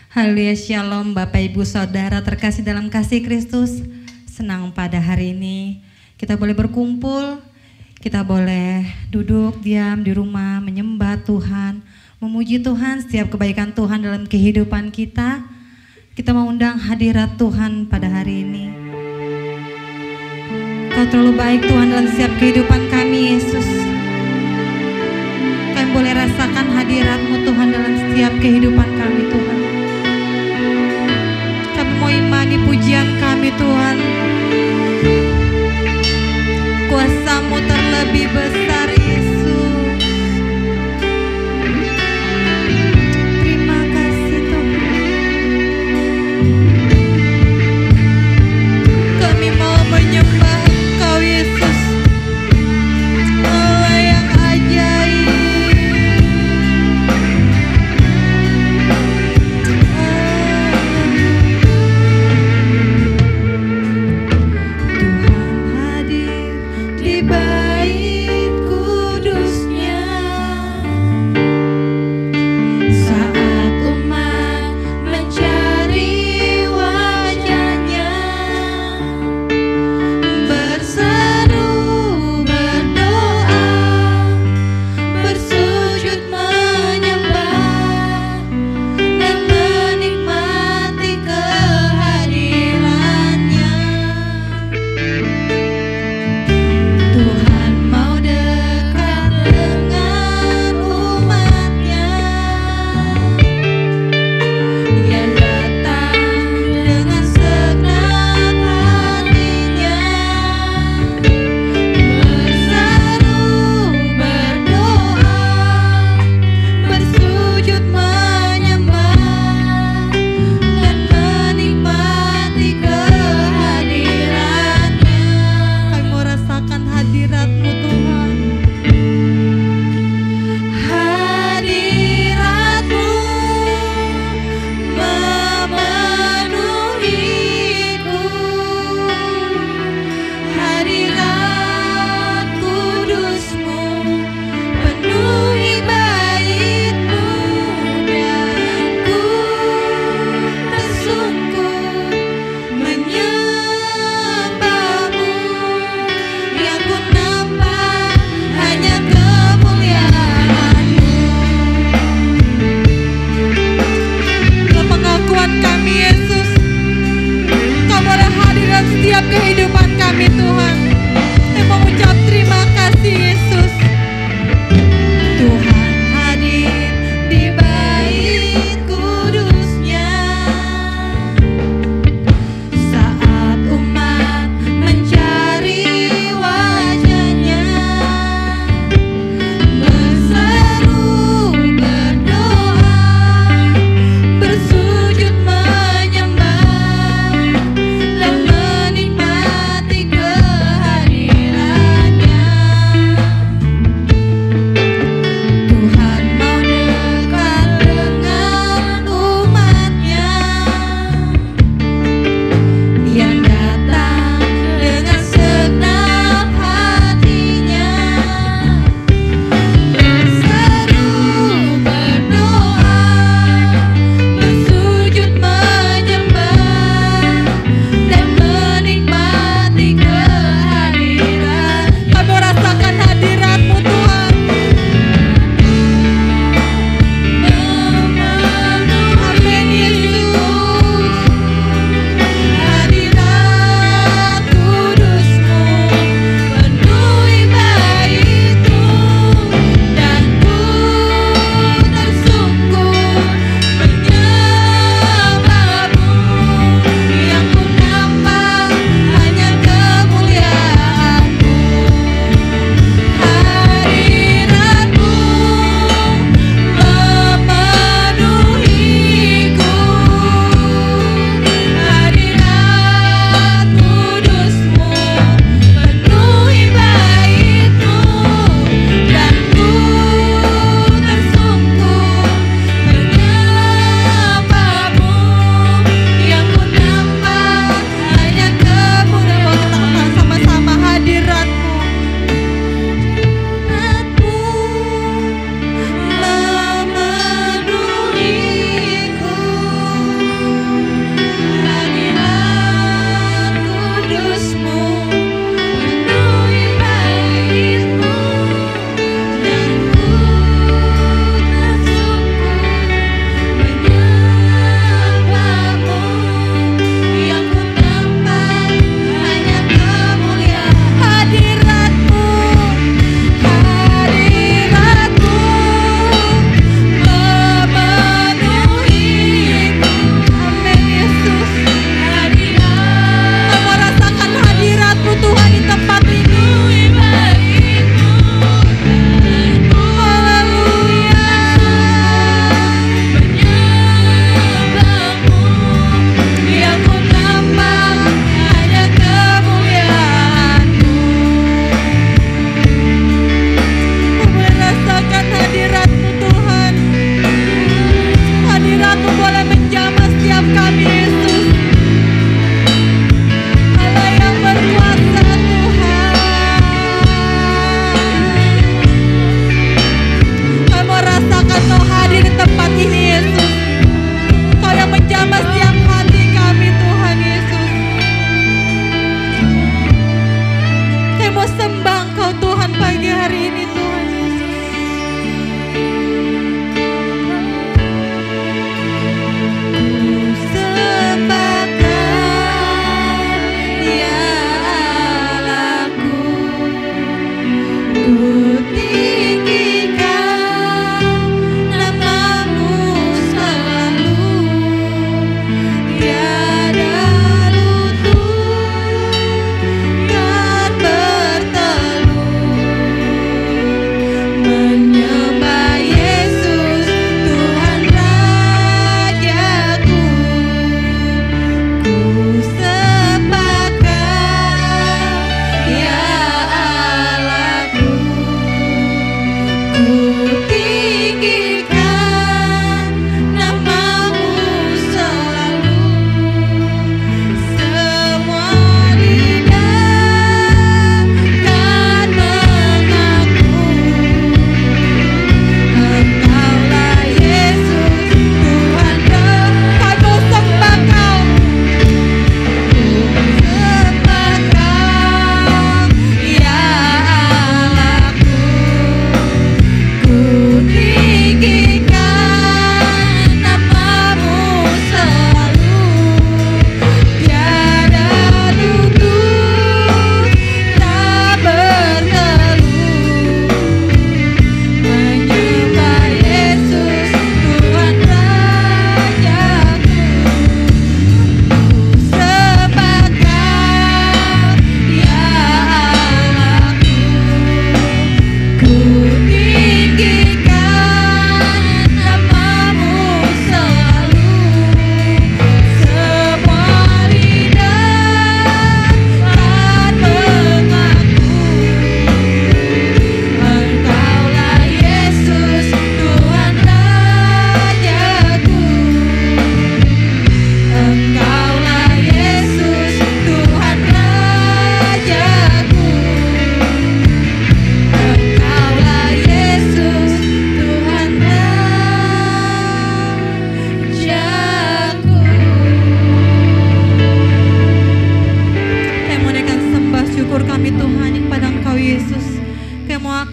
Haleluya, shalom Bapak Ibu Saudara terkasih dalam kasih Kristus. Senang pada hari ini kita boleh berkumpul, kita boleh duduk diam di rumah menyembah Tuhan, memuji Tuhan setiap kebaikan Tuhan dalam kehidupan kita. Kita mengundang hadirat Tuhan pada hari ini. Kau terlalu baik Tuhan dalam setiap kehidupan kami, Yesus. Kami boleh rasakan hadirat-Mu Tuhan dalam setiap kehidupan kami Tuhan. Kami mau imani pujian kami Tuhan. Kuasa-Mu terlebih besar Yesus. Terima kasih Tuhan. Kami mau menyembah Engkau Yesus. Allah yang ajaib. Tuhan hadir di bait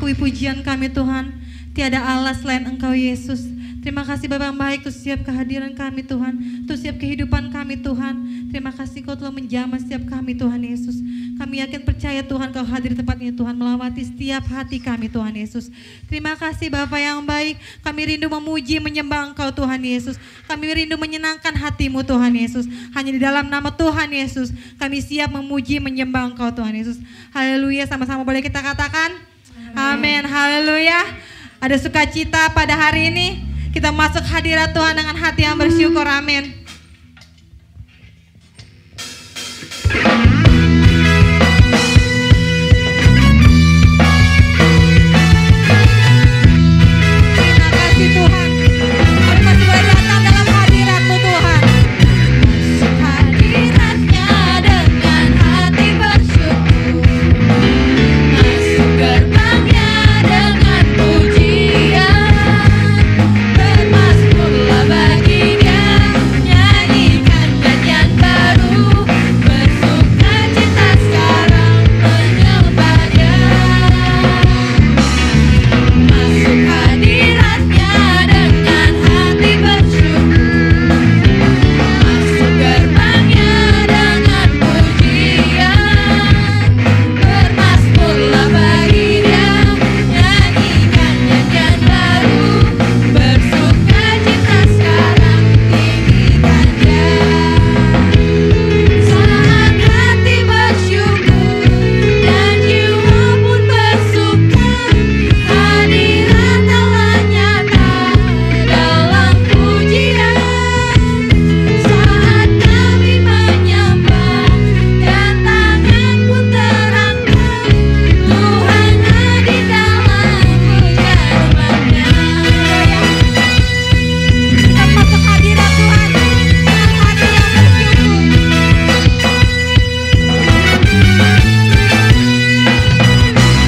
akui pujian kami Tuhan. Tiada Allah selain Engkau Yesus. Terima kasih Bapa yang baik untuk setiap kehadiran kami Tuhan, untuk setiap kehidupan kami Tuhan. Terima kasih Kau telah menjamah setiap kami Tuhan Yesus. Kami yakin percaya Tuhan Kau hadir di tempat ini Tuhan, melawati setiap hati kami Tuhan Yesus. Terima kasih Bapa yang baik, kami rindu memuji menyembah Engkau Tuhan Yesus. Kami rindu menyenangkan hati-Mu Tuhan Yesus. Hanya di dalam nama Tuhan Yesus kami siap memuji menyembah Engkau Tuhan Yesus. Haleluya, sama-sama boleh kita katakan amin. Haleluya. Ada sukacita pada hari ini. Kita masuk hadirat Tuhan dengan hati yang bersyukur, amin. Terima kasih Tuhan. Kami masih boleh datang dalam hadirat-Mu Tuhan. Masuk hadirat-Nya dengan hati bersyukur, masuk gerbang-Nya dengan pujian. Bermazmurlah bagi Dia, nyanyikan nyanyian baru, bersukacita sekarang menyembah Dia. Masuk hadirat-Nya dengan hati bersyukur, masuk gerbang-Nya dengan pujian. Bermazmurlah bagi Dia, nyanyikan nyanyian baru, bersukacita sekarang tinggikan Dia. Saat hati bersyukur dan jiwa pun bersuka, hadirat Allah nyata dalam pujian. Saat kami menyembah dan tangan pun terangkat, Tuhan hadir dalam pujian umat-Nya. Kita masuk hadirat Tuhan dengan hati yang bersyukur.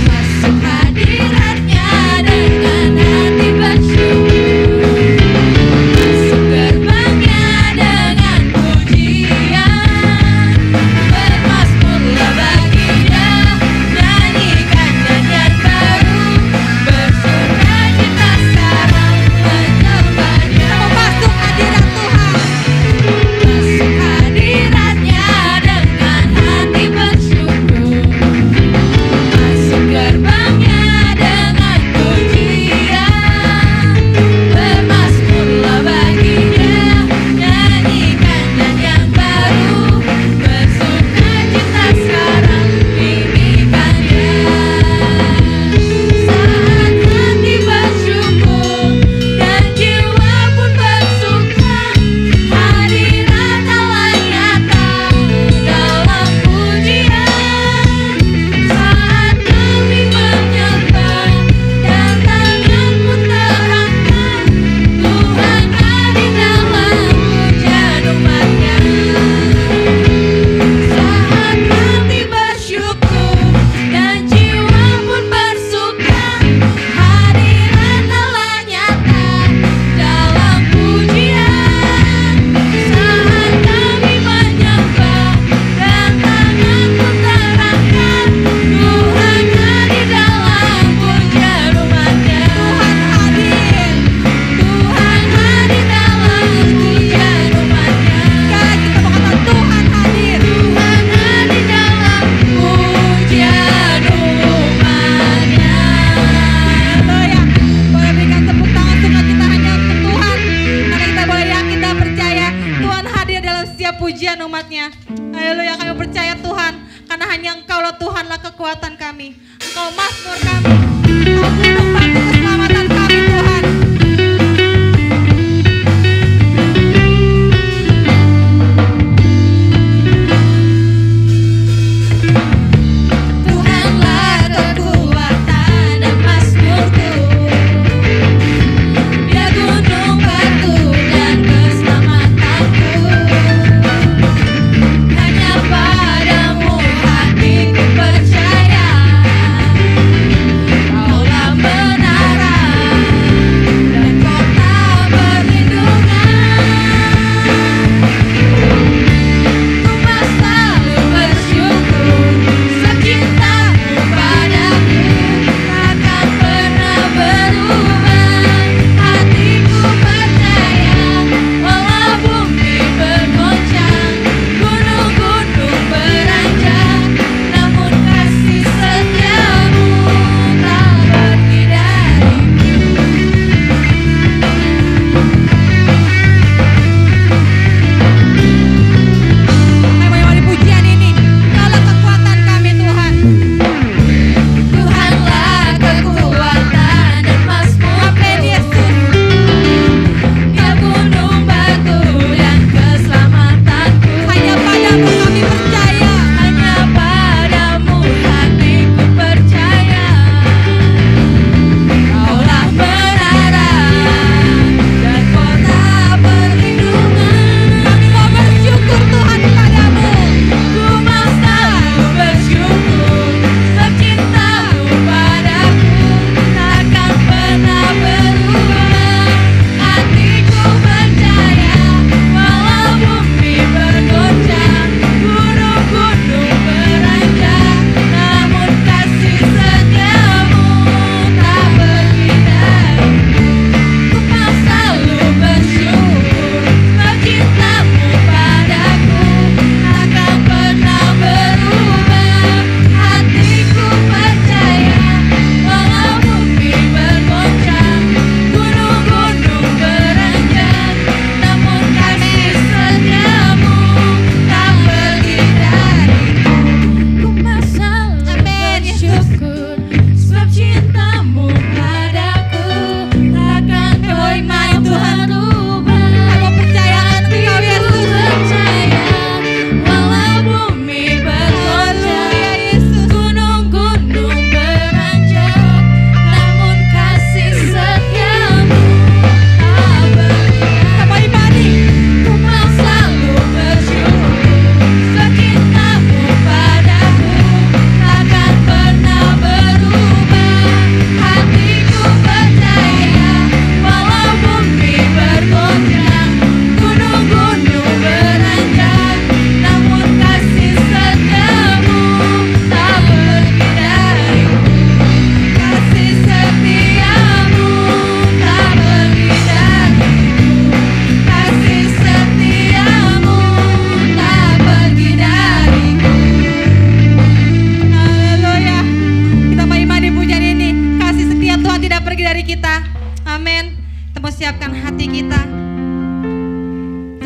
Masuk hadirat-Nya dengan hati bersyukur, masuk gerbang-Nya dengan pujian. Bermazmurlah bagi Dia, nyanyikan nyanyian baru, bersukacita sekarang menyembah Dia. Masuk hadirat Tuhan. Masuk hadirat-Nya dengan hati bersyukur, masuk gerbang-Nya dengan pujian. Bermazmurlah bagi Dia, nyanyikan nyanyian baru, bersukacita sekarang tinggikan Dia. Saat hati bersyukur dan jiwa pun bersuka, hadirat Allah nyata dalam pujian. Saat kami menyembah dan tangan pun terangkat, Tuhan hadir dalam pujian umat-Nya. Saat hati bersyukur dan jiwa pun bersuka, hadirat Allah nyata dalam pujian. Saat kami menyembah dan tangan pun terangkat, Tuhan hadir dalam pujian umat-Nya. Tuhan hadir dalam pujian umat-Nya. Sekali lagi kita mau katakan Tuhan hadir. Tuhan hadir dalam pujian umat-Nya. Haleluya. Boleh berikan tepuk tangan sukacita hanya untuk Tuhan. Karena kita boleh yakin dan percaya Tuhan hadir dalam setiap pujian umat-Nya. Haleluya, kami percaya Tuhan. Karena hanya Engkaulah Tuhanlah kekuatan kami. Engkau mazmur kami. Engkau gunung batu keselamatan kami Tuhan. Tuhanlah kekuatan dan mazmurku, Dia gunung batu dan keselamatanku. Hanya padamu hatiku percaya, Kaulah benar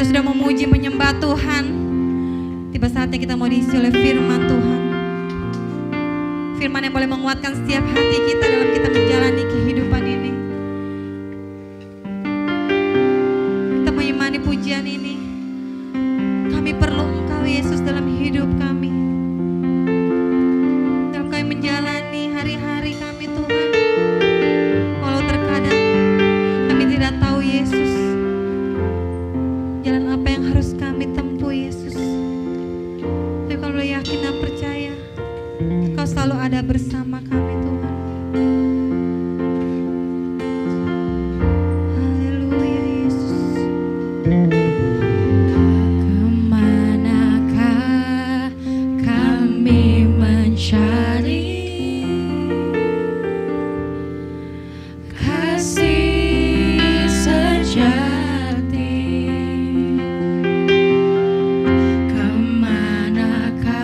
kita sudah memuji menyembah Tuhan, tiba saatnya kita mau diisi oleh firman Tuhan. Firman yang boleh menguatkan setiap hati kita dalam kita menjalani kehidupan ini. Kita mengimani pujian ini. Kami perlu Engkau Yesus dalam hidup kami, dalam kami menjalani hari-hari kami Tuhan. Walau terkadang kami tidak tahu Yesus, jalan apa yang harus kami tempuh Yesus. Tapi kalau yakin dan percaya Engkau selalu ada bersama kami Tuhan. Haleluya Yesus. Kemanakah kami mencari kasih sejati? Kemanakah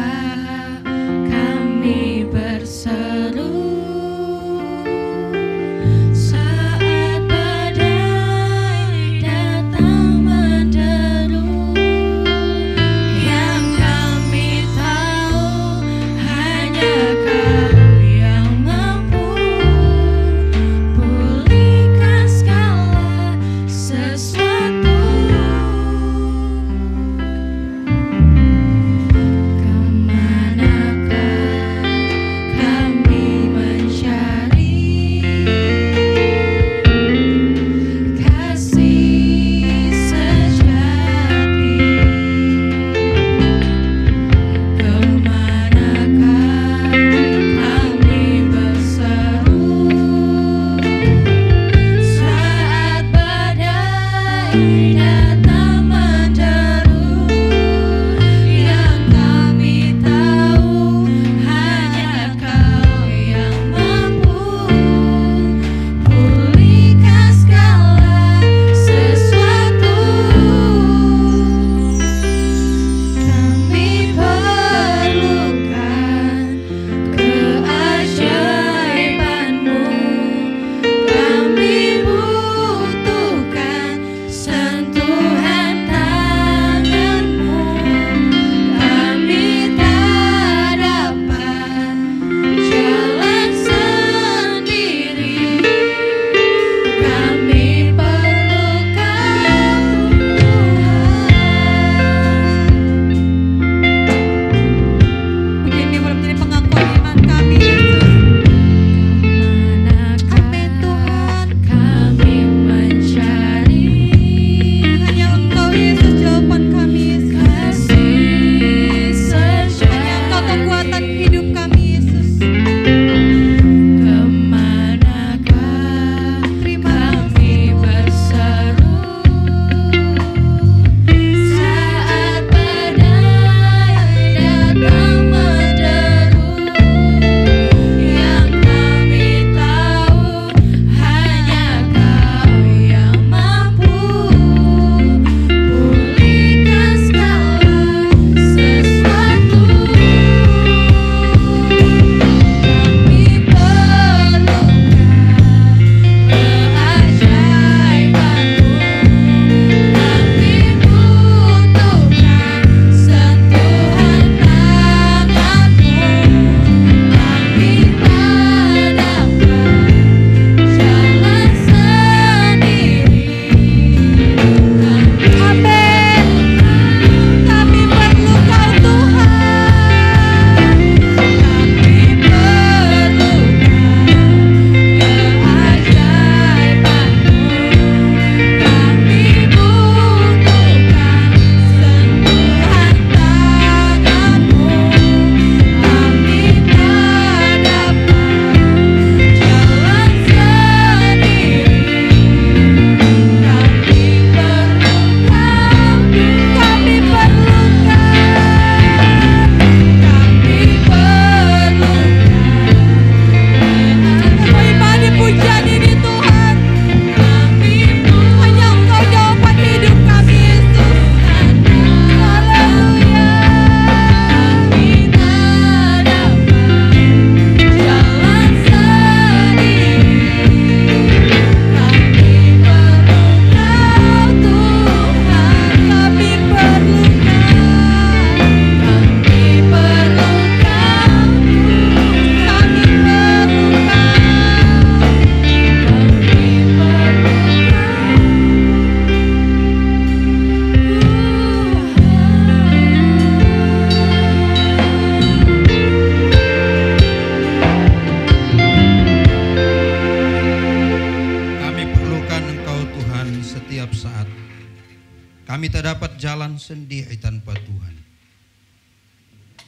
Kami tak dapat jalan sendiri tanpa Tuhan.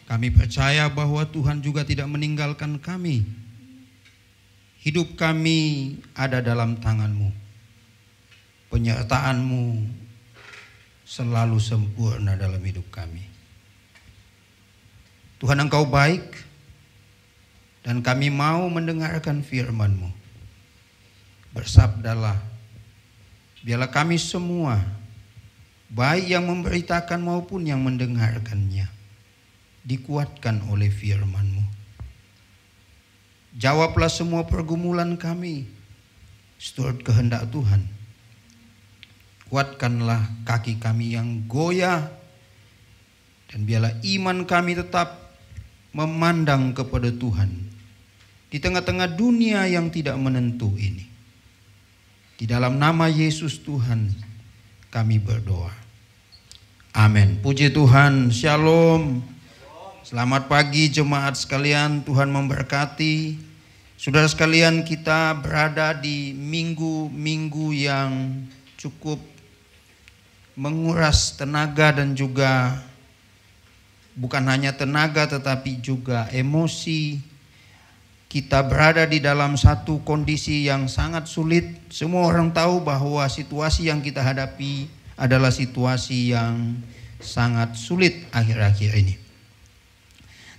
Kami percaya bahwa Tuhan juga tidak meninggalkan kami. Hidup kami ada dalam tangan-Mu. Penyertaan-Mu selalu sempurna dalam hidup kami. Tuhan, Engkau baik, dan kami mau mendengarkan firman-Mu. Bersabdalah, biarlah kami semua, baik yang memberitakan maupun yang mendengarkannya, dikuatkan oleh firman-Mu. Jawablah semua pergumulan kami seturut kehendak Tuhan. Kuatkanlah kaki kami yang goyah, dan biarlah iman kami tetap memandang kepada Tuhan di tengah-tengah dunia yang tidak menentu ini. Di dalam nama Yesus Tuhan kami berdoa. Amin. Puji Tuhan. Shalom. Selamat pagi jemaat sekalian. Tuhan memberkati. Saudara sekalian, kita berada di minggu-minggu yang cukup menguras tenaga dan juga bukan hanya tenaga tetapi juga emosi. Kita berada di dalam satu kondisi yang sangat sulit. Semua orang tahu bahwa situasi yang kita hadapi adalah situasi yang sangat sulit akhir-akhir ini.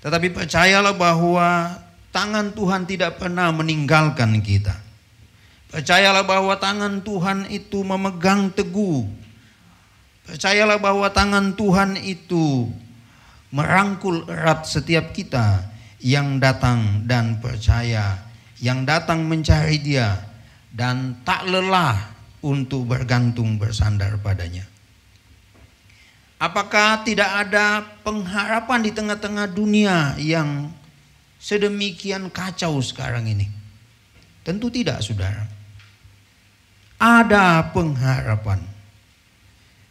Tetapi percayalah bahwa tangan Tuhan tidak pernah meninggalkan kita. Percayalah bahwa tangan Tuhan itu memegang teguh. Percayalah bahwa tangan Tuhan itu merangkul erat setiap kita yang datang dan percaya, yang datang mencari Dia dan tak lelah untuk bergantung bersandar padanya. Apakah tidak ada pengharapan di tengah-tengah dunia yang sedemikian kacau sekarang ini? Tentu tidak, saudara. Ada pengharapan.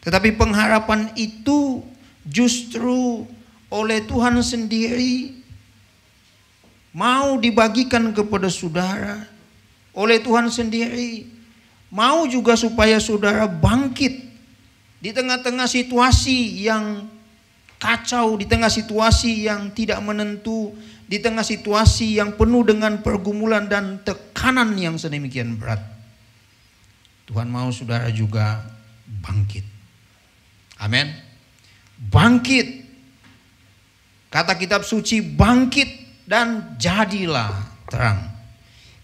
Tetapi pengharapan itu justru oleh Tuhan sendiri mau dibagikan kepada saudara. Oleh Tuhan sendiri mau juga supaya saudara bangkit di tengah-tengah situasi yang kacau, di tengah situasi yang tidak menentu, di tengah situasi yang penuh dengan pergumulan dan tekanan yang sedemikian berat. Tuhan mau saudara juga bangkit. Amin. Bangkit. Kata kitab suci, bangkit dan jadilah terang.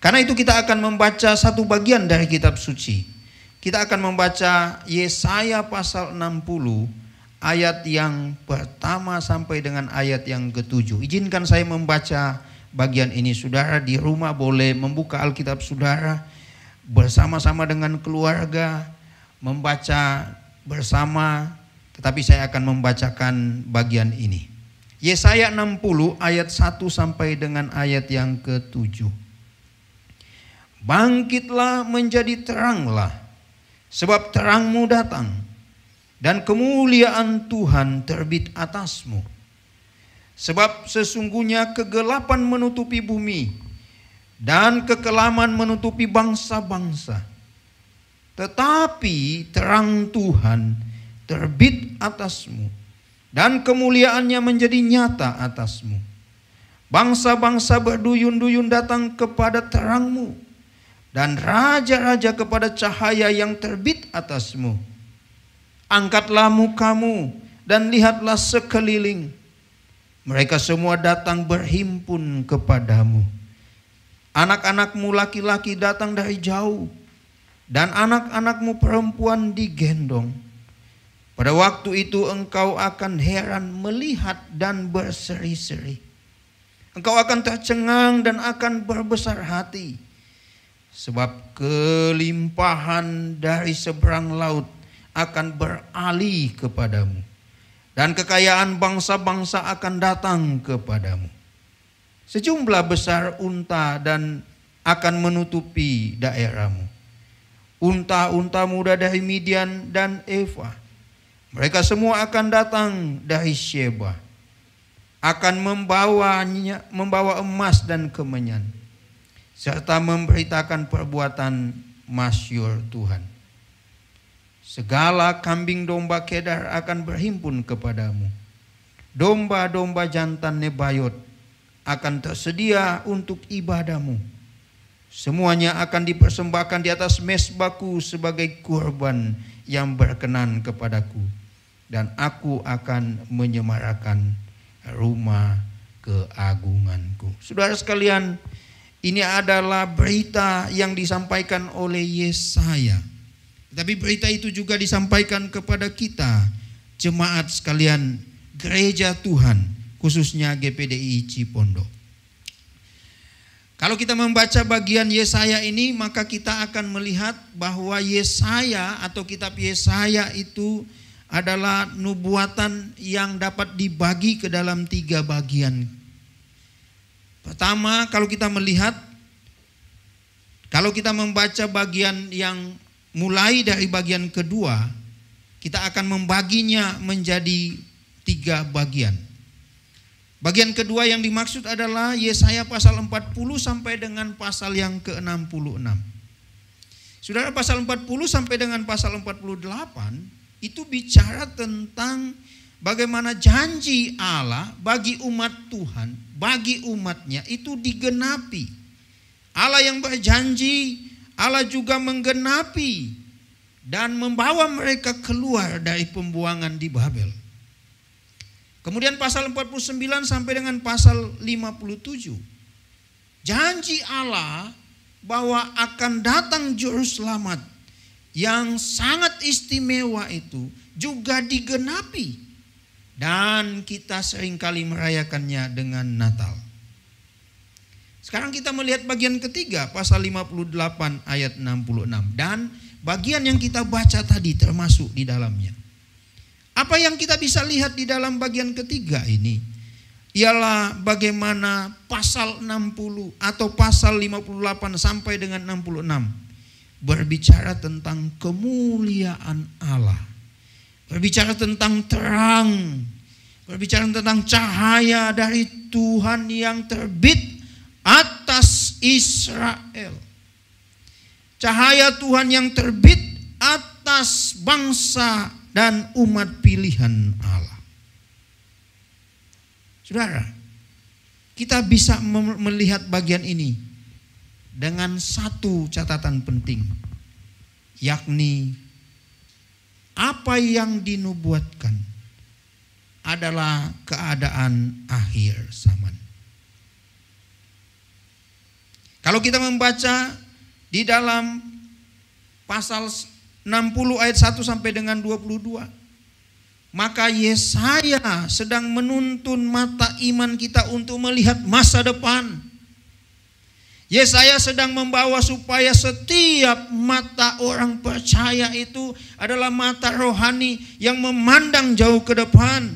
Karena itu kita akan membaca satu bagian dari kitab suci. Kita akan membaca Yesaya pasal 60 ayat yang pertama sampai dengan ayat yang ke-7. Izinkan saya membaca bagian ini. Saudara di rumah boleh membuka Alkitab saudara bersama-sama dengan keluarga, membaca bersama, tetapi saya akan membacakan bagian ini. Yesaya 60 ayat 1 sampai dengan ayat yang ke-7. Bangkitlah menjadi teranglah, sebab terangmu datang, dan kemuliaan Tuhan terbit atasmu. Sebab sesungguhnya kegelapan menutupi bumi, dan kekelaman menutupi bangsa-bangsa. Tetapi terang Tuhan terbit atasmu, dan kemuliaannya menjadi nyata atasmu. Bangsa-bangsa berduyun-duyun datang kepada terangmu, dan raja-raja kepada cahaya yang terbit atasmu. Angkatlah mukamu dan lihatlah sekeliling. Mereka semua datang berhimpun kepadamu. Anak-anakmu laki-laki datang dari jauh, dan anak-anakmu perempuan digendong. Pada waktu itu engkau akan heran melihat dan berseri-seri. Engkau akan tercengang dan akan berbesar hati. Sebab kelimpahan dari seberang laut akan beralih kepadamu, dan kekayaan bangsa-bangsa akan datang kepadamu. Sejumlah besar unta dan akan menutupi daerahmu. Unta-unta muda dari Midian dan Eva. Mereka semua akan datang dari Sheba. Akan membawa emas dan kemenyan, serta memberitakan perbuatan masyhur Tuhan. Segala kambing domba Kedar akan berhimpun kepadamu. Domba-domba jantan Nebayot akan tersedia untuk ibadahmu. Semuanya akan dipersembahkan di atas mezbahku sebagai kurban yang berkenan kepadaku. Dan aku akan menyemarakan rumah keagunganku. Saudara sekalian, ini adalah berita yang disampaikan oleh Yesaya. Tapi berita itu juga disampaikan kepada kita, jemaat sekalian, gereja Tuhan, khususnya GPDI Cipondo. Kalau kita membaca bagian Yesaya ini, maka kita akan melihat bahwa Yesaya atau kitab Yesaya itu adalah nubuatan yang dapat dibagi ke dalam 3 bagian. Pertama, kalau kita melihat, kalau kita membaca bagian yang mulai dari bagian kedua, kita akan membaginya menjadi 3 bagian. Bagian kedua yang dimaksud adalah Yesaya pasal 40 sampai dengan pasal yang ke-66. Saudara, pasal 40 sampai dengan pasal 48 itu bicara tentang bagaimana janji Allah bagi umat Tuhan, bagi umatnya itu digenapi. Allah yang berjanji, Allah juga menggenapi dan membawa mereka keluar dari pembuangan di Babel. Kemudian pasal 49 sampai dengan pasal 57. Janji Allah bahwa akan datang juru selamat yang sangat istimewa itu juga digenapi. Dan kita seringkali merayakannya dengan Natal. Sekarang kita melihat bagian ketiga, pasal 58 ayat 66. Dan bagian yang kita baca tadi termasuk di dalamnya. Apa yang kita bisa lihat di dalam bagian ketiga ini? Ialah bagaimana pasal 60 atau pasal 58 sampai dengan 66. Berbicara tentang kemuliaan Allah. Berbicara tentang terang. Berbicara tentang cahaya dari Tuhan yang terbit atas Israel. Cahaya Tuhan yang terbit atas bangsa dan umat pilihan Allah. Saudara, kita bisa melihat bagian ini dengan satu catatan penting, yakni apa yang dinubuatkan adalah keadaan akhir zaman. Kalau kita membaca di dalam pasal 60 ayat 1 sampai dengan 22, maka Yesaya sedang menuntun mata iman kita untuk melihat masa depan. Yesaya sedang membawa supaya setiap mata orang percaya itu adalah mata rohani yang memandang jauh ke depan,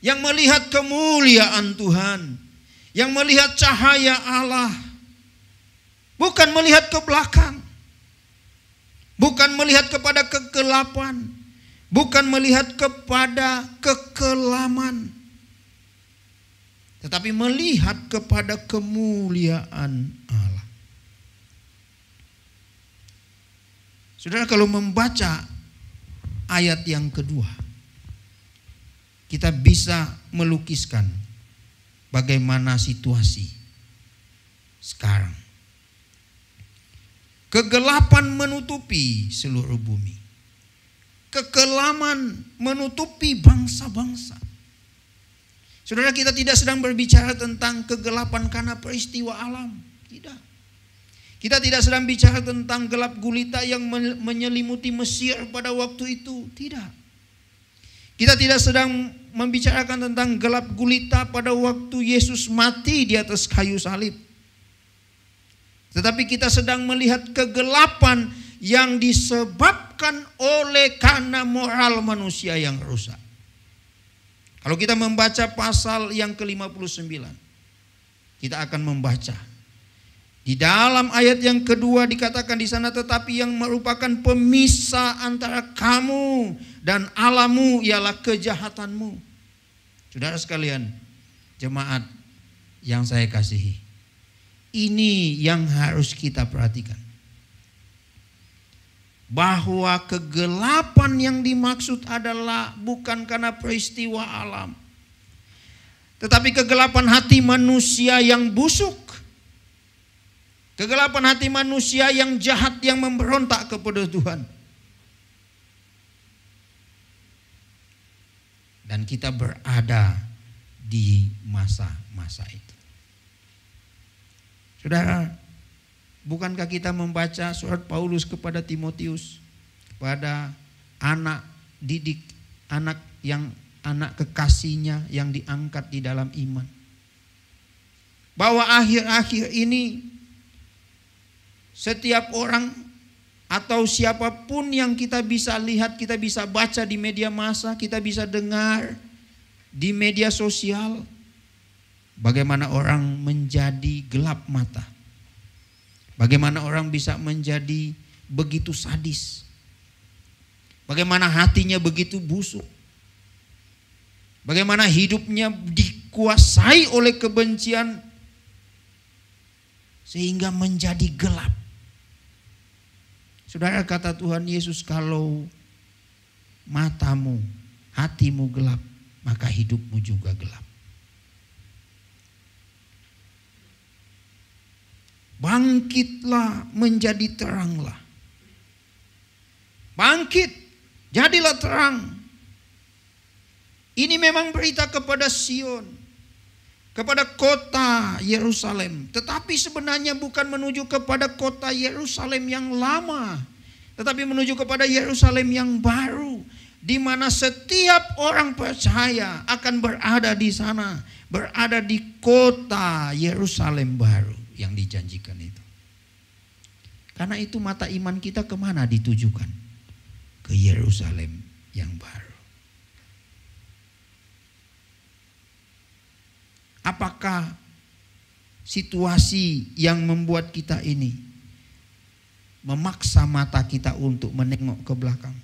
yang melihat kemuliaan Tuhan, yang melihat cahaya Allah. Bukan melihat ke belakang. Bukan melihat kepada kegelapan. Bukan melihat kepada kekelaman. Tetapi melihat kepada kemuliaan Allah. Saudara, kalau membaca ayat yang kedua, kita bisa melukiskan bagaimana situasi sekarang. Kegelapan menutupi seluruh bumi. Kekelaman menutupi bangsa-bangsa. Saudara, kita tidak sedang berbicara tentang kegelapan karena peristiwa alam. Tidak. Kita tidak sedang bicara tentang gelap gulita yang menyelimuti Mesir pada waktu itu. Tidak. Kita tidak sedang membicarakan tentang gelap gulita pada waktu Yesus mati di atas kayu salib. Tetapi kita sedang melihat kegelapan yang disebabkan oleh karena moral manusia yang rusak. Kalau kita membaca pasal yang ke-59, kita akan membaca. Di dalam ayat yang kedua dikatakan di sana, tetapi yang merupakan pemisah antara kamu dan Allahmu ialah kejahatanmu. Saudara sekalian, jemaat yang saya kasihi. Ini yang harus kita perhatikan. bahwa kegelapan yang dimaksud adalah bukan karena peristiwa alam, tetapi kegelapan hati manusia yang busuk. Kegelapan hati manusia yang jahat, yang memberontak kepada Tuhan. Dan kita berada di masa-masa itu. Saudara, bukankah kita membaca surat Paulus kepada Timotius, kepada anak didik, anak kekasihnya yang diangkat di dalam iman, bahwa akhir-akhir ini setiap orang atau siapapun yang kita bisa lihat, kita bisa baca di media massa, kita bisa dengar di media sosial, bagaimana orang menjadi gelap mata, bagaimana orang bisa menjadi begitu sadis, bagaimana hatinya begitu busuk, bagaimana hidupnya dikuasai oleh kebencian sehingga menjadi gelap. Saudara, kata Tuhan Yesus, kalau matamu, hatimu gelap, maka hidupmu juga gelap. Bangkitlah menjadi teranglah. Bangkit, jadilah terang. Ini memang berita kepada Sion, kepada kota Yerusalem. Tetapi sebenarnya bukan menuju kepada kota Yerusalem yang lama, tetapi menuju kepada Yerusalem yang baru, di mana setiap orang percaya akan berada di sana, berada di kota Yerusalem baru yang dijanjikan itu. Karena itu mata iman kita kemana ditujukan? Ke Yerusalem yang baru. Apakah situasi yang membuat kita ini memaksa mata kita untuk menengok ke belakang?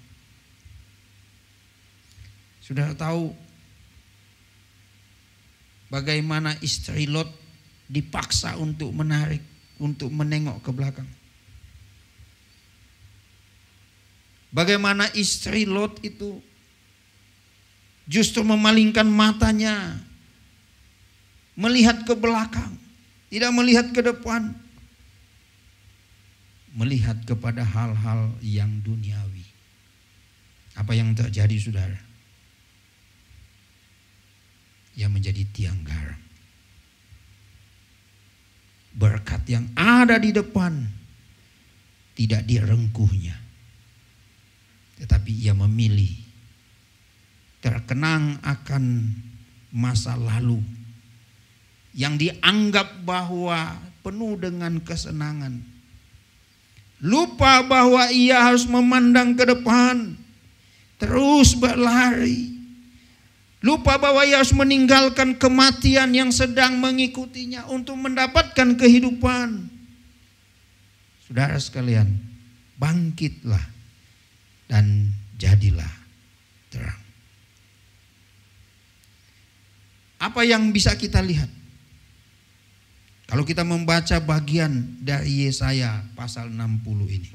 Sudah tahu bagaimana istri Lot dipaksa untuk menarik, untuk menengok ke belakang. Bagaimana istri Lot itu justru memalingkan matanya, melihat ke belakang, tidak melihat ke depan, melihat kepada hal-hal yang duniawi. Apa yang terjadi, saudara? Yang menjadi tiang garam. Berkat yang ada di depan tidak direngkuhnya, tetapi ia memilih terkenang akan masa lalu yang dianggap bahwa penuh dengan kesenangan. Lupa bahwa ia harus memandang ke depan, terus berlari. Lupa bahwa ia harus meninggalkan kematian yang sedang mengikutinya untuk mendapatkan kehidupan. Saudara sekalian, bangkitlah dan jadilah terang. Apa yang bisa kita lihat? Kalau kita membaca bagian dari Yesaya pasal 60 ini,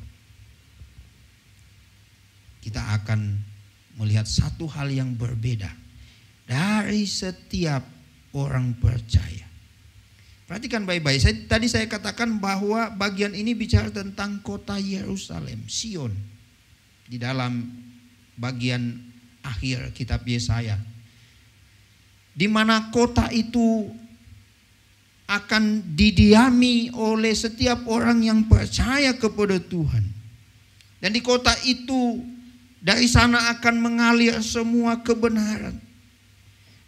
kita akan melihat satu hal yang berbeda dari setiap orang percaya. Perhatikan baik-baik. Tadi saya katakan bahwa bagian ini bicara tentang kota Yerusalem, Sion, di dalam bagian akhir kitab Yesaya, di mana kota itu akan didiami oleh setiap orang yang percaya kepada Tuhan. Dan di kota itu, dari sana akan mengalir semua kebenaran.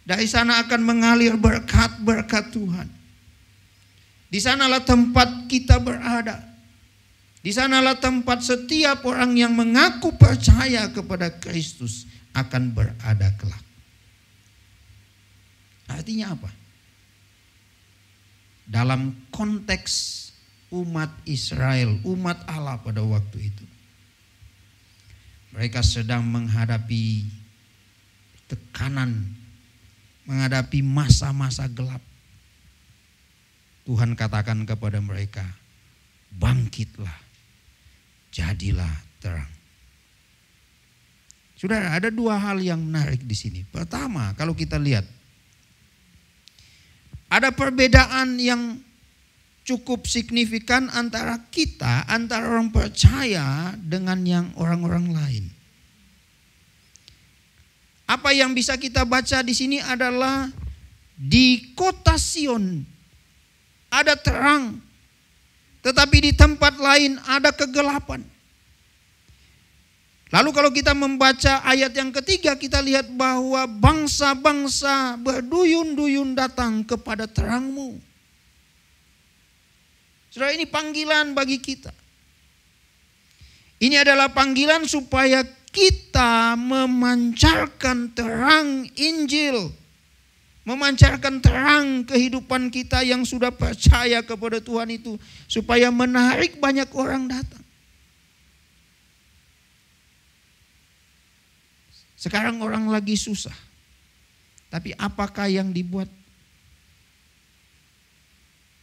Dari sana akan mengalir berkat-berkat Tuhan. Di sanalah tempat kita berada. Di sanalah tempat setiap orang yang mengaku percaya kepada Kristus akan berada kelak. Artinya apa? Dalam konteks umat Israel, umat Allah pada waktu itu, mereka sedang menghadapi tekanan, menghadapi masa-masa gelap. Tuhan katakan kepada mereka, bangkitlah, jadilah terang. Saudara, ada dua hal yang menarik di sini. Pertama, kalau kita lihat, ada perbedaan yang cukup signifikan antara kita, antara orang percaya dengan yang orang-orang lain. Apa yang bisa kita baca di sini adalah di kota Sion ada terang, tetapi di tempat lain ada kegelapan. Lalu kalau kita membaca ayat yang ketiga, kita lihat bahwa bangsa-bangsa berduyun-duyun datang kepada terang-Mu. Saudara, ini panggilan bagi kita. Ini adalah panggilan supaya kita memancarkan terang Injil. Memancarkan terang kehidupan kita yang sudah percaya kepada Tuhan itu. Supaya menarik banyak orang datang. Sekarang orang lagi susah. Tapi apakah yang dibuat?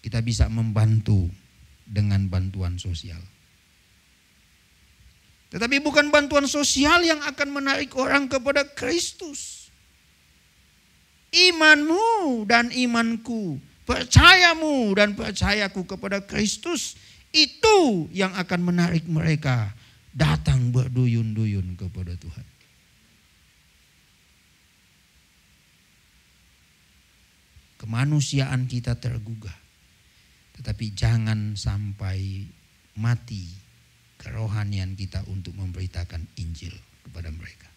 Kita bisa membantu dengan bantuan sosial. Tetapi bukan bantuan sosial yang akan menarik orang kepada Kristus. Imanmu dan imanku, percayamu dan percayaku kepada Kristus, itu yang akan menarik mereka datang berduyun-duyun kepada Tuhan. Kemanusiaan kita tergugah, tetapi jangan sampai mati kerohanian kita untuk memberitakan Injil kepada mereka.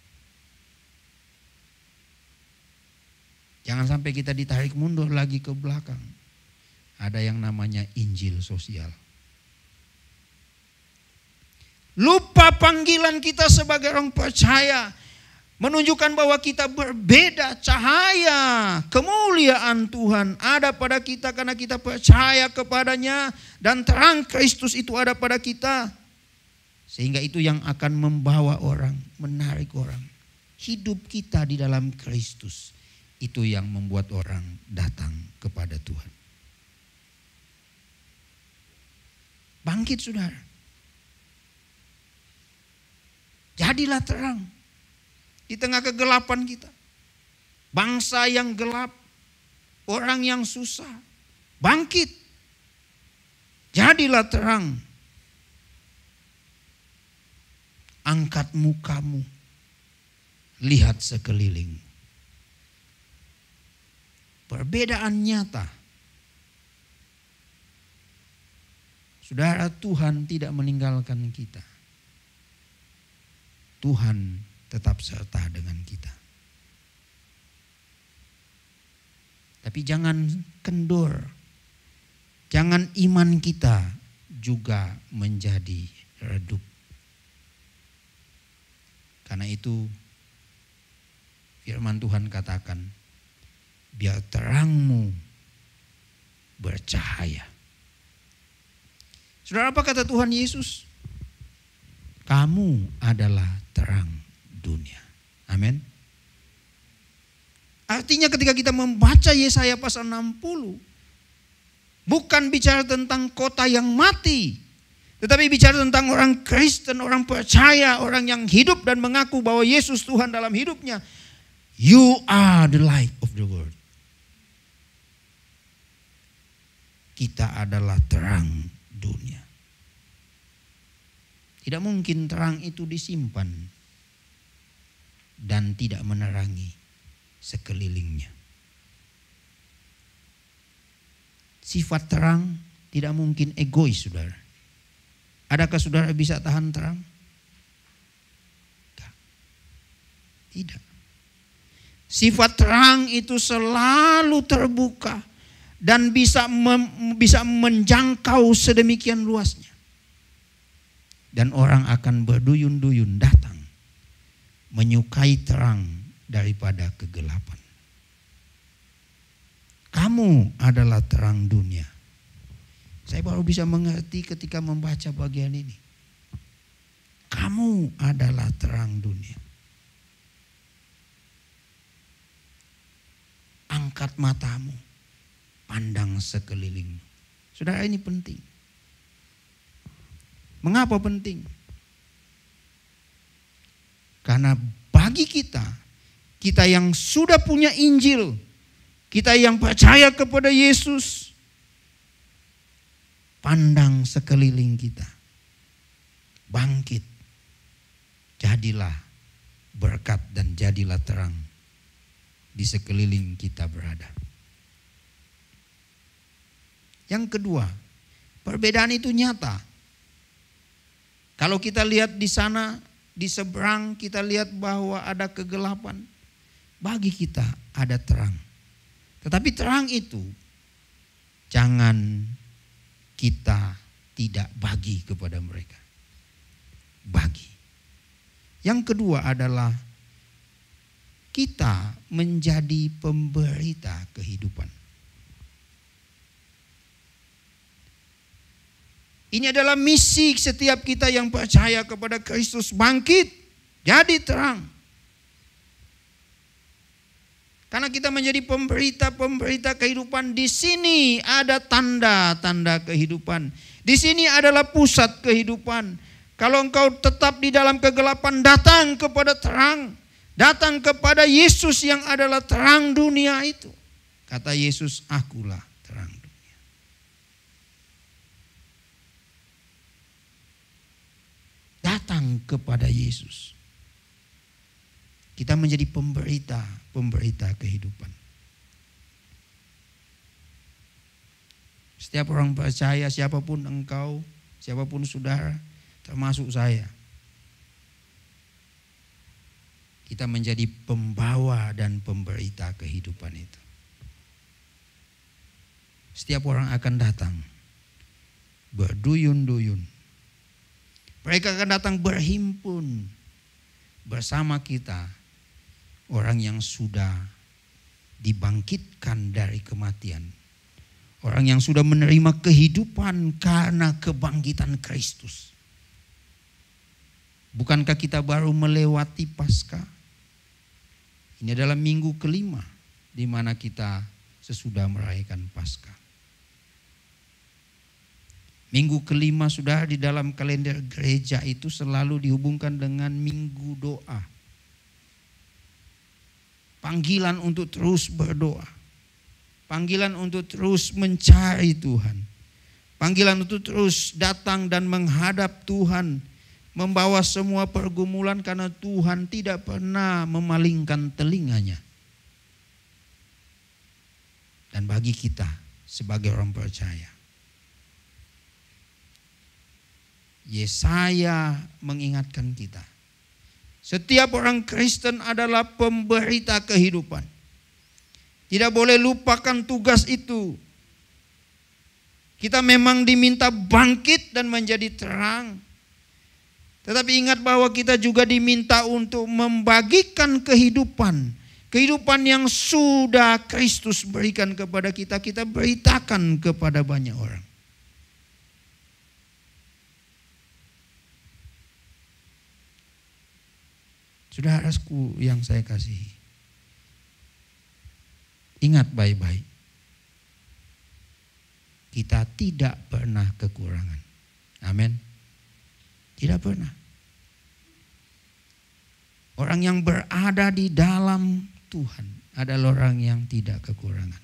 Jangan sampai kita ditarik mundur lagi ke belakang. Ada yang namanya Injil sosial. Lupa panggilan kita sebagai orang percaya. Menunjukkan bahwa kita berbeda, cahaya, kemuliaan Tuhan ada pada kita karena kita percaya kepadanya. Dan terang Kristus itu ada pada kita. Sehingga itu yang akan membawa orang, menarik orang. Hidup kita di dalam Kristus, itu yang membuat orang datang kepada Tuhan. Bangkit saudara. Jadilah terang. Di tengah kegelapan kita. Bangsa yang gelap. Orang yang susah. Bangkit. Jadilah terang. Angkat mukamu. Lihat sekeliling. Perbedaan nyata. Saudara, Tuhan tidak meninggalkan kita. Tuhan tetap serta dengan kita. Tapi jangan kendor. Jangan iman kita juga menjadi redup. Karena itu firman Tuhan katakan, biar terangmu bercahaya. Saudara, apa kata Tuhan Yesus? Kamu adalah terang dunia. Amin. Artinya ketika kita membaca Yesaya pasal 60, bukan bicara tentang kota yang mati, tetapi bicara tentang orang Kristen, orang percaya, orang yang hidup dan mengaku bahwa Yesus Tuhan dalam hidupnya. You are the light of the world. Kita adalah terang dunia. Tidak mungkin terang itu disimpan dan tidak menerangi sekelilingnya. Sifat terang tidak mungkin egois, saudara. Adakah saudara bisa tahan terang? Tidak. Sifat terang itu selalu terbuka dan bisa menjangkau sedemikian luasnya. Dan orang akan berduyun-duyun datang menyukai terang daripada kegelapan. Kamu adalah terang dunia. Saya baru bisa mengerti ketika membaca bagian ini. Kamu adalah terang dunia. Angkat matamu, pandang sekelilingmu. Saudara, ini penting. Mengapa penting? Karena bagi kita yang sudah punya Injil, kita yang percaya kepada Yesus, pandang sekeliling kita, bangkit, jadilah berkat dan jadilah terang di sekeliling kita berada. Yang kedua, perbedaan itu nyata. Kalau kita lihat di sana, di seberang kita lihat bahwa ada kegelapan. Bagi kita ada terang. Tetapi terang itu jangan kita tidak bagi kepada mereka. Bagi. Yang kedua adalah kita menjadi pemberita kehidupan. Ini adalah misi setiap kita yang percaya kepada Kristus, bangkit, jadi terang. Karena kita menjadi pemberita kehidupan, di sini ada tanda-tanda kehidupan. Di sini adalah pusat kehidupan. Kalau engkau tetap di dalam kegelapan, datang kepada terang. Datang kepada Yesus yang adalah terang dunia itu. Kata Yesus, akulah terang dunia. Datang kepada Yesus. Kita menjadi pemberita kehidupan. Setiap orang percaya, siapapun engkau, siapapun saudara, termasuk saya. Kita menjadi pembawa dan pemberita kehidupan itu. Setiap orang akan datang berduyun-duyun. Mereka akan datang berhimpun bersama kita, orang yang sudah dibangkitkan dari kematian. Orang yang sudah menerima kehidupan karena kebangkitan Kristus. Bukankah kita baru melewati Paskah? Ini adalah minggu kelima di mana kita sesudah merayakan Paskah. Minggu kelima sudah di dalam kalender gereja itu selalu dihubungkan dengan minggu doa. Panggilan untuk terus berdoa. Panggilan untuk terus mencari Tuhan. Panggilan untuk terus datang dan menghadap Tuhan. Membawa semua pergumulan karena Tuhan tidak pernah memalingkan telinganya. Dan bagi kita sebagai orang percaya, Yesaya mengingatkan kita. Setiap orang Kristen adalah pemberita kehidupan. Tidak boleh lupakan tugas itu. Kita memang diminta bangkit dan menjadi terang. Tetapi ingat bahwa kita juga diminta untuk membagikan kehidupan. Kehidupan yang sudah Kristus berikan kepada kita, kita beritakan kepada banyak orang. Saudaraku yang saya kasihi, ingat baik-baik, kita tidak pernah kekurangan. Amin. Tidak pernah. Orang yang berada di dalam Tuhan adalah orang yang tidak kekurangan.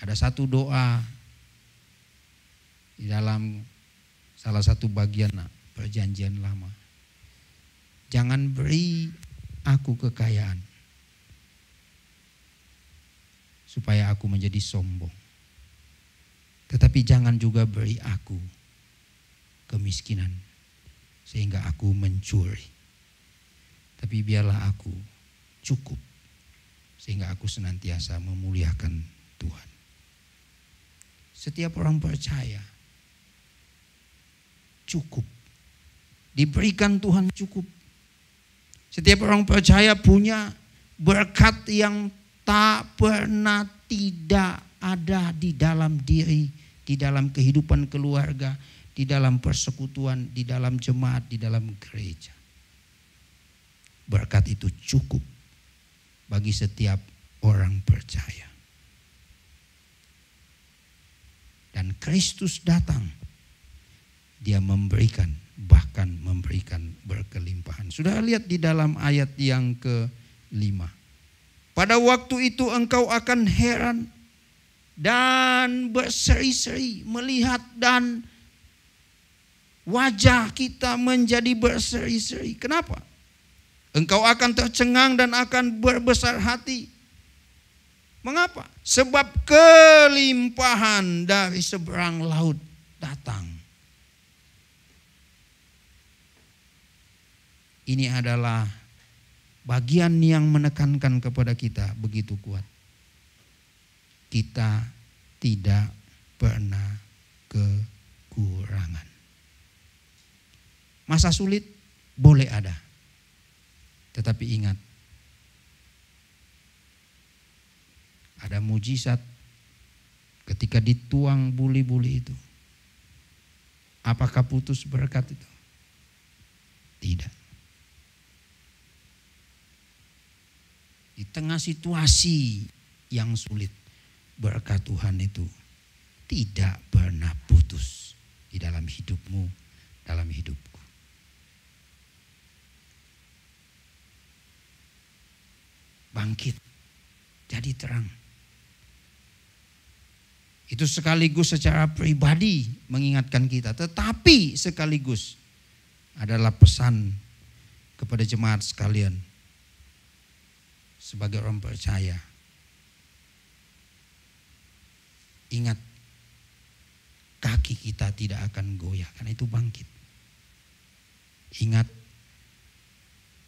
Ada satu doa di dalam salah satu bagian Perjanjian Lama. Jangan beri aku kekayaan supaya aku menjadi sombong. Tetapi jangan juga beri aku kemiskinan sehingga aku mencuri. Tapi biarlah aku cukup sehingga aku senantiasa memuliakan Tuhan. Setiap orang percaya cukup. Diberikan Tuhan cukup. Setiap orang percaya punya berkat yang tak pernah tidak ada di dalam diri, di dalam kehidupan keluarga, di dalam persekutuan, di dalam jemaat, di dalam gereja. Berkat itu cukup bagi setiap orang percaya. Dan Kristus datang, Dia memberikan bahkan memberikan berkelimpahan. Sudah lihat di dalam ayat yang ke-5. Pada waktu itu engkau akan heran dan berseri-seri melihat, dan wajah kita menjadi berseri-seri. Kenapa? Engkau akan tercengang dan akan berbesar hati. Mengapa? Sebab kelimpahan dari seberang laut datang. Ini adalah bagian yang menekankan kepada kita begitu kuat. Kita tidak pernah kekurangan. Masa sulit boleh ada. Tetapi ingat, ada mujizat ketika dituang buli-buli itu. Apakah putus berkat itu? Tidak. Di tengah situasi yang sulit, berkat Tuhan itu tidak pernah putus di dalam hidupmu, dalam hidupku. Bangkit, jadi terang. Itu sekaligus secara pribadi mengingatkan kita, tetapi sekaligus adalah pesan kepada jemaat sekalian. Sebagai orang percaya, ingat, kaki kita tidak akan goyah karena itu bangkit. Ingat,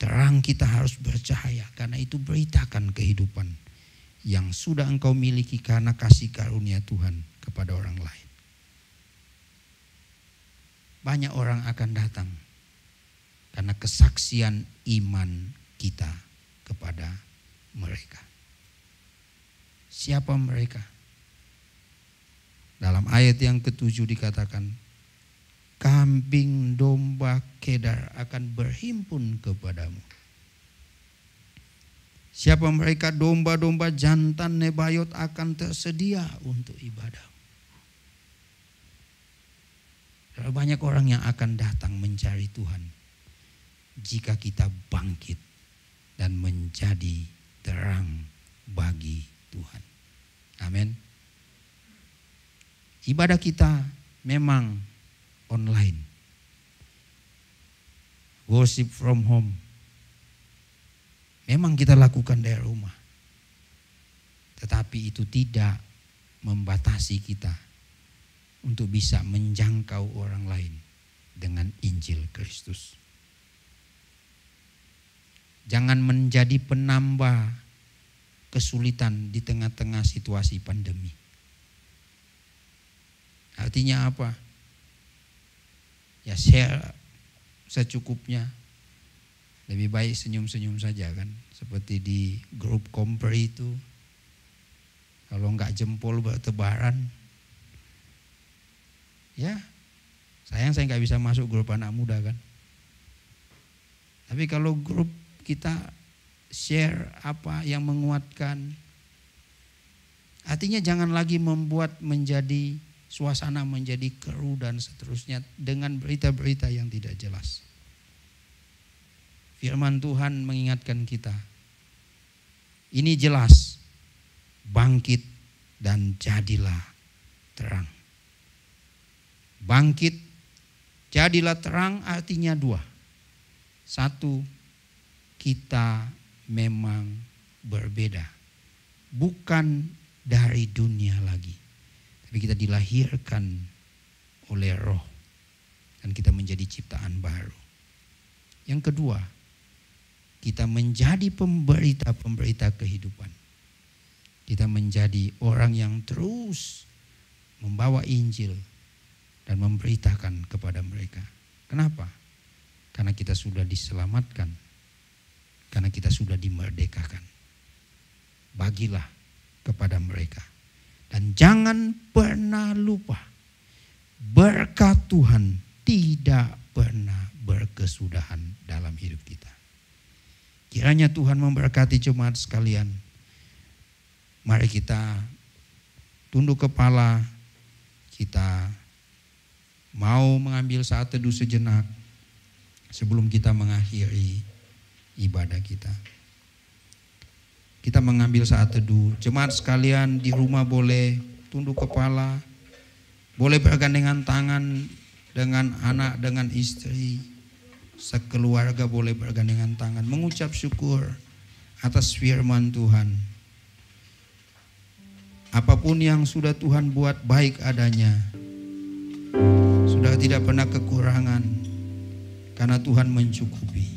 terang kita harus bercahaya karena itu beritakan kehidupan yang sudah engkau miliki karena kasih karunia Tuhan kepada orang lain. Banyak orang akan datang karena kesaksian iman kita kepada mereka. Siapa mereka? Dalam ayat yang ke-7 dikatakan, kambing domba Kedar akan berhimpun kepadamu. Siapa mereka? Domba-domba jantan Nebayot akan tersedia untuk ibadah. Banyak orang yang akan datang mencari Tuhan jika kita bangkit dan menjadi terang bagi Tuhan. Amin. Ibadah kita memang online. Worship from home. Memang kita lakukan dari rumah. Tetapi itu tidak membatasi kita untuk bisa menjangkau orang lain dengan Injil Kristus. Jangan menjadi penambah kesulitan di tengah-tengah situasi pandemi. Artinya apa? Ya share secukupnya. Lebih baik senyum-senyum saja kan. Seperti di grup kompre itu. Kalau enggak jempol bertebaran. Ya sayang saya enggak bisa masuk grup anak muda kan. Tapi kalau grup kita share apa yang menguatkan. Artinya jangan lagi membuat menjadi suasana menjadi keruh dan seterusnya dengan berita-berita yang tidak jelas. Firman Tuhan mengingatkan kita. Ini jelas. Bangkit dan jadilah terang. Bangkit, jadilah terang artinya dua. Satu, kita memang berbeda. Bukan dari dunia lagi. Tapi kita dilahirkan oleh Roh. Dan kita menjadi ciptaan baru. Yang kedua, kita menjadi pemberita-pemberita kehidupan. Kita menjadi orang yang terus membawa Injil dan memberitakan kepada mereka. Kenapa? Karena kita sudah diselamatkan. Karena kita sudah dimerdekakan. Bagilah kepada mereka. Dan jangan pernah lupa, berkat Tuhan tidak pernah berkesudahan dalam hidup kita. Kiranya Tuhan memberkati jemaat sekalian. Mari kita tunduk kepala, kita mau mengambil saat teduh sejenak. sebelum kita mengakhiri ibadah kita. Kita mengambil saat teduh. Jemaat sekalian di rumah boleh tunduk kepala, boleh bergandengan tangan dengan anak, dengan istri, sekeluarga boleh bergandengan tangan, mengucap syukur atas firman Tuhan. Apapun yang sudah Tuhan buat baik adanya, sudah tidak pernah kekurangan, karena Tuhan mencukupi.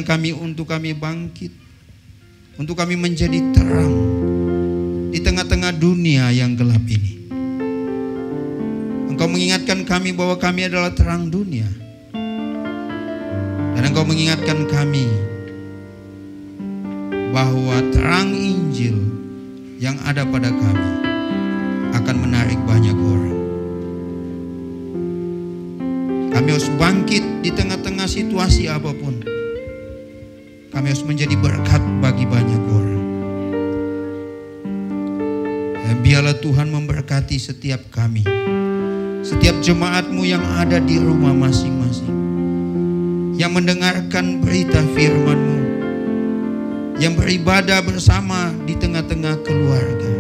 Kami untuk kami bangkit, untuk kami menjadi terang di tengah-tengah dunia yang gelap ini. Engkau mengingatkan kami bahwa kami adalah terang dunia, dan Engkau mengingatkan kami bahwa terang Injil yang ada pada kami akan menarik banyak orang. Kami harus bangkit di tengah-tengah situasi apapun. Kami harus menjadi berkat bagi banyak orang. Dan biarlah Tuhan memberkati setiap kami, setiap jemaat-Mu yang ada di rumah masing-masing, yang mendengarkan berita firman-Mu, yang beribadah bersama di tengah-tengah keluarga,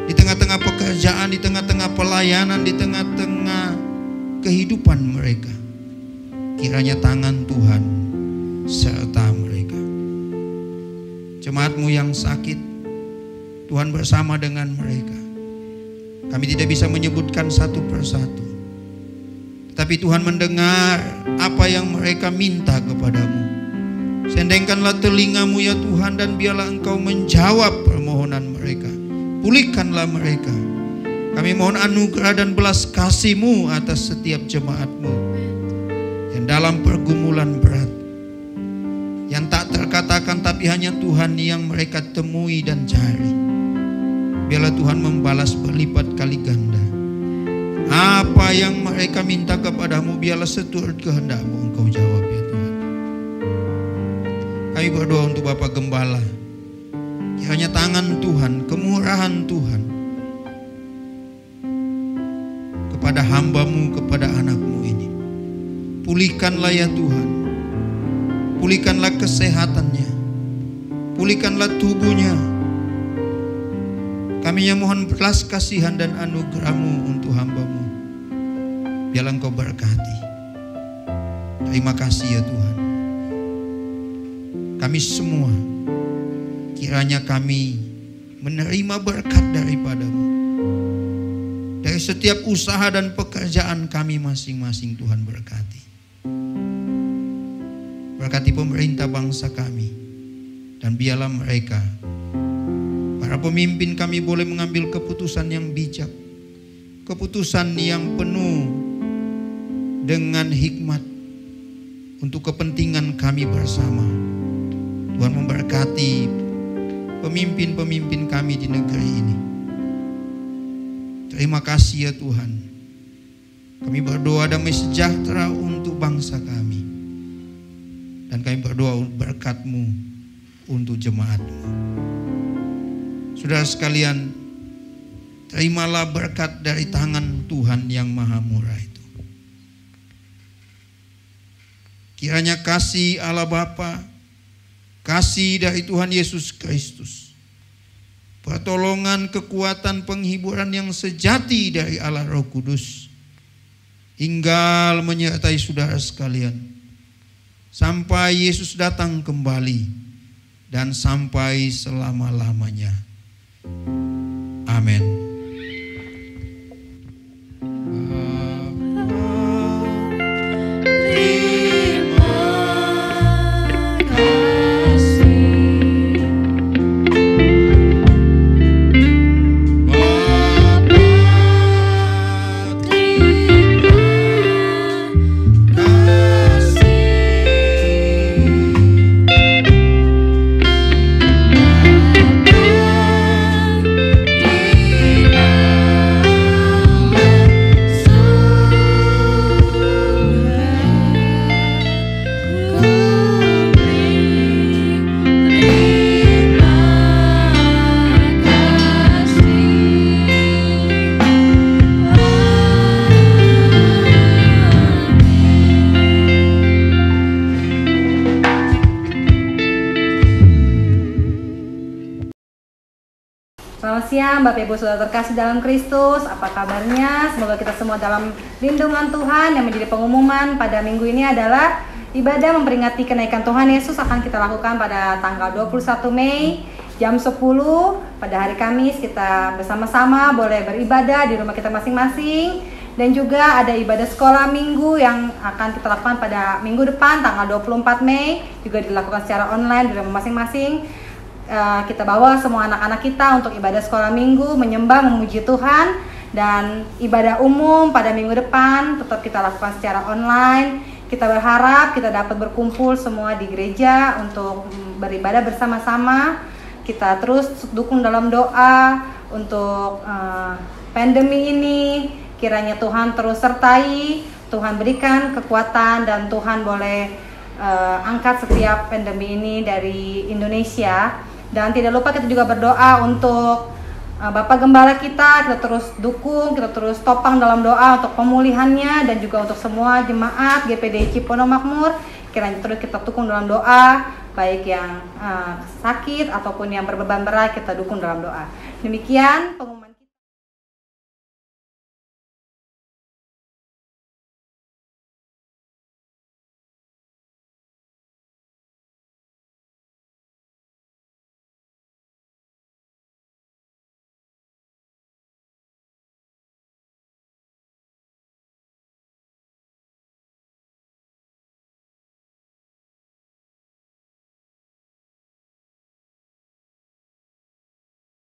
di tengah-tengah pekerjaan, di tengah-tengah pelayanan, di tengah-tengah kehidupan mereka. Kiranya tangan Tuhan serta mereka. Jemaat-Mu yang sakit, Tuhan bersama dengan mereka. Kami tidak bisa menyebutkan satu persatu, tapi Tuhan mendengar apa yang mereka minta kepadamu. Sendengkanlah telinga-Mu ya Tuhan, dan biarlah Engkau menjawab permohonan mereka. Pulihkanlah mereka. Kami mohon anugerah dan belas kasih-Mu atas setiap jemaat-Mu yang dalam pergumulan berat, yang tak terkatakan tapi hanya Tuhan yang mereka temui dan cari. Biarlah Tuhan membalas berlipat kali ganda. Apa yang mereka minta kepadamu, biarlah seturut kehendak-Mu Engkau jawab ya Tuhan. Kami berdoa untuk Bapak Gembala. Kiranya tangan Tuhan, kemurahan Tuhan kepada hamba-Mu, kepada anak-Mu ini. Pulihkanlah ya Tuhan. Pulihkanlah kesehatannya, pulihkanlah tubuhnya. Kami yang mohon belas kasihan dan anugerah-Mu untuk hamba-Mu. Biarlah Engkau berkati. Terima kasih ya Tuhan. Kami semua, kiranya kami menerima berkat daripada-Mu. Dari setiap usaha dan pekerjaan kami masing-masing, Tuhan berkati. Berkati pemerintah bangsa kami, dan biarlah mereka, para pemimpin kami, boleh mengambil keputusan yang bijak, keputusan yang penuh dengan hikmat, untuk kepentingan kami bersama. Tuhan memberkati pemimpin-pemimpin kami di negeri ini. Terima kasih ya Tuhan. Kami berdoa damai sejahtera untuk bangsa kami. Dan kami berdoa berkat-Mu untuk jemaat-Mu. Saudara sekalian, terimalah berkat dari tangan Tuhan yang maha murah itu. Kiranya kasih Allah Bapa, kasih dari Tuhan Yesus Kristus, pertolongan, kekuatan, penghiburan yang sejati dari Allah Roh Kudus tinggal menyertai saudara sekalian sampai Yesus datang kembali dan sampai selama-lamanya. Amin. Selamat siang Bapak Ibu Saudara terkasih dalam Kristus. Apa kabarnya? Semoga kita semua dalam lindungan Tuhan. Yang menjadi pengumuman pada minggu ini adalah ibadah memperingati kenaikan Tuhan Yesus akan kita lakukan pada tanggal 21 Mei jam 10 pada hari Kamis. Kita bersama-sama boleh beribadah di rumah kita masing-masing. Dan juga ada ibadah sekolah minggu yang akan kita lakukan pada minggu depan tanggal 24 Mei. Juga dilakukan secara online di rumah masing-masing. Kita bawa semua anak-anak kita untuk ibadah sekolah minggu, menyembah, memuji Tuhan. Dan ibadah umum pada minggu depan tetap kita lakukan secara online. Kita berharap kita dapat berkumpul semua di gereja untuk beribadah bersama-sama. Kita terus dukung dalam doa untuk pandemi ini. Kiranya Tuhan terus sertai, Tuhan berikan kekuatan, dan Tuhan boleh angkat setiap pandemi ini dari Indonesia. Dan tidak lupa kita juga berdoa untuk Bapak Gembala kita terus dukung, kita terus topang dalam doa untuk pemulihannya, dan juga untuk semua jemaat GPDI Cipondo Makmur. Kiranya terus kita dukung dalam doa, baik yang sakit ataupun yang berbeban berat, kita dukung dalam doa. Demikian pengumuman.